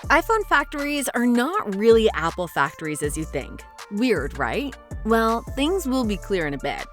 iPhone factories are not really Apple factories as you think. Weird, right? Well, things will be clear in a bit.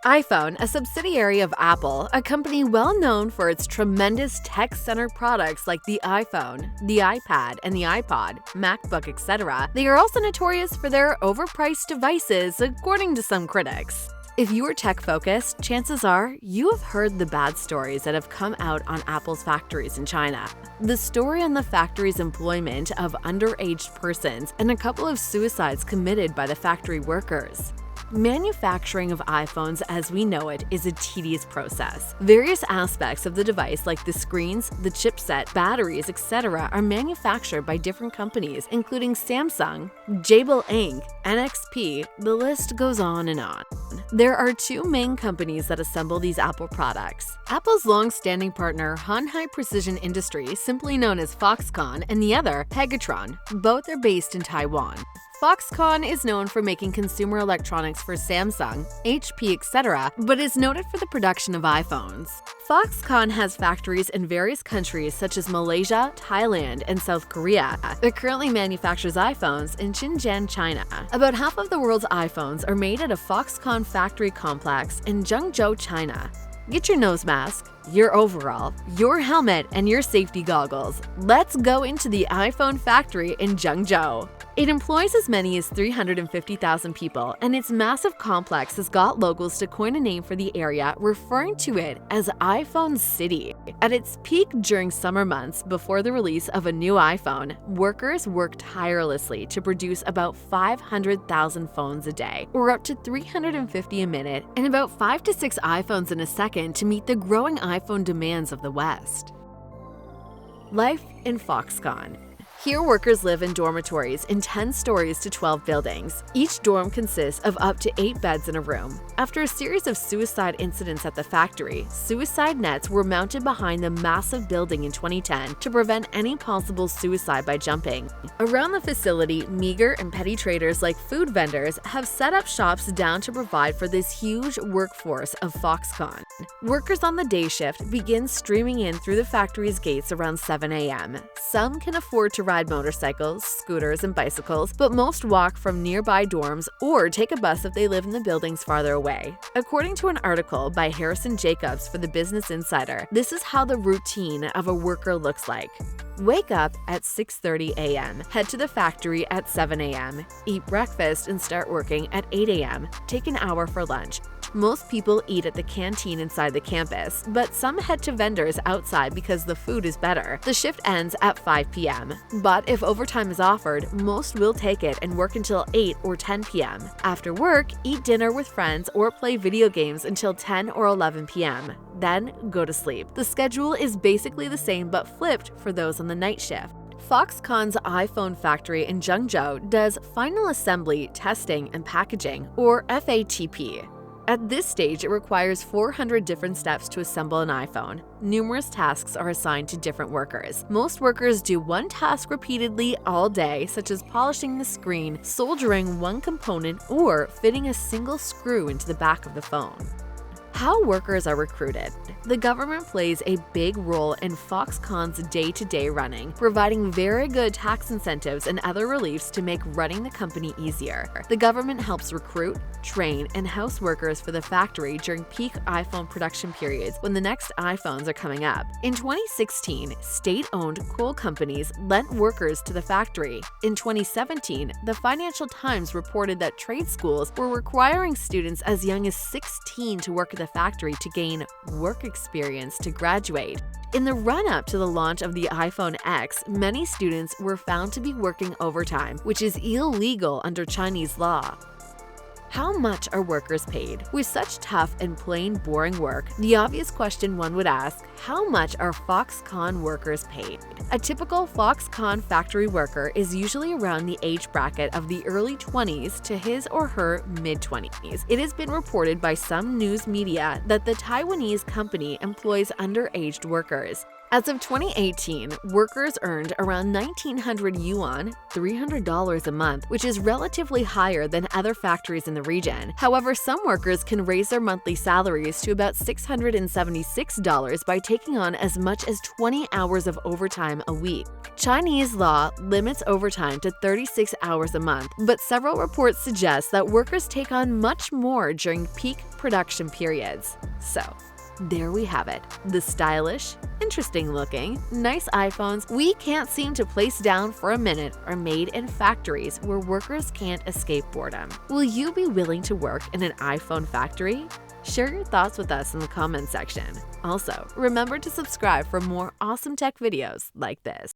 iPhone, a subsidiary of Apple, a company well known for its tremendous tech-centered products like the iPhone, the iPad, and the iPod, MacBook, etc., they are also notorious for their overpriced devices, according to some critics. If you are tech-focused, chances are you have heard the bad stories that have come out on Apple's factories in China. The story on the factory's employment of underage persons and a couple of suicides committed by the factory workers. Manufacturing of iPhones as we know it is a tedious process. Various aspects of the device like the screens, the chipset, batteries, etc. are manufactured by different companies including Samsung, Jabil Inc., NXP, the list goes on and on. There are two main companies that assemble these Apple products. Apple's long-standing partner Hanhai Precision Industries, simply known as Foxconn, and the other, Pegatron. Both are based in Taiwan. Foxconn is known for making consumer electronics for Samsung, HP, etc., but is noted for the production of iPhones. Foxconn has factories in various countries such as Malaysia, Thailand, and South Korea. It currently manufactures iPhones in Xinjiang, China. About half of the world's iPhones are made at a Foxconn factory complex in Zhengzhou, China. Get your nose mask, your overall, your helmet, and your safety goggles. Let's go into the iPhone factory in Zhengzhou. It employs as many as 350,000 people, and its massive complex has got locals to coin a name for the area, referring to it as iPhone City. At its peak during summer months before the release of a new iPhone, workers work tirelessly to produce about 500,000 phones a day, or up to 350 a minute, and about 5 to 6 iPhones in a second to meet the growing iPhone demands of the West. Life in Foxconn. Here, workers live in dormitories in 10 stories to 12 buildings. Each dorm consists of up to 8 beds in a room. After a series of suicide incidents at the factory, suicide nets were mounted behind the massive building in 2010 to prevent any possible suicide by jumping. Around the facility, meager and petty traders like food vendors have set up shops down to provide for this huge workforce of Foxconn. Workers on the day shift begin streaming in through the factory's gates around 7 a.m. Some can afford to ride motorcycles, scooters, and bicycles, but most walk from nearby dorms or take a bus if they live in the buildings farther away. According to an article by Harrison Jacobs for the Business Insider, this is how the routine of a worker looks like. Wake up at 6:30 a.m., head to the factory at 7 a.m., eat breakfast and start working at 8 a.m., take an hour for lunch. Most people eat at the canteen inside the campus, but some head to vendors outside because the food is better. The shift ends at 5 p.m., but if overtime is offered, most will take it and work until 8 or 10 p.m. After work, eat dinner with friends or play video games until 10 or 11 p.m., then go to sleep. The schedule is basically the same but flipped for those on the night shift. Foxconn's iPhone factory in Zhengzhou does final assembly, testing, and packaging, or FATP. At this stage, it requires 400 different steps to assemble an iPhone. Numerous tasks are assigned to different workers. Most workers do one task repeatedly all day, such as polishing the screen, soldering one component, or fitting a single screw into the back of the phone. How workers are recruited. The government plays a big role in Foxconn's day-to-day running, providing very good tax incentives and other reliefs to make running the company easier. The government helps recruit, train, and house workers for the factory during peak iPhone production periods when the next iPhones are coming up. In 2016, state-owned coal companies lent workers to the factory. In 2017, the Financial Times reported that trade schools were requiring students as young as 16 to work at the factory to gain work experience to graduate. In the run-up to the launch of the iPhone X, many students were found to be working overtime, which is illegal under Chinese law. How much are workers paid? With such tough and plain boring work, the obvious question one would ask, how much are Foxconn workers paid? A typical Foxconn factory worker is usually around the age bracket of the early 20s to his or her mid-20s. It has been reported by some news media that the Taiwanese company employs underaged workers. As of 2018, workers earned around 1,900 yuan, $300 a month, which is relatively higher than other factories in the region. However, some workers can raise their monthly salaries to about $676 by taking on as much as 20 hours of overtime a week. Chinese law limits overtime to 36 hours a month, but several reports suggest that workers take on much more during peak production periods. So, there we have it. The stylish, interesting-looking, nice iPhones we can't seem to place down for a minute are made in factories where workers can't escape boredom. Will you be willing to work in an iPhone factory? Share your thoughts with us in the comments section. Also, remember to subscribe for more awesome tech videos like this.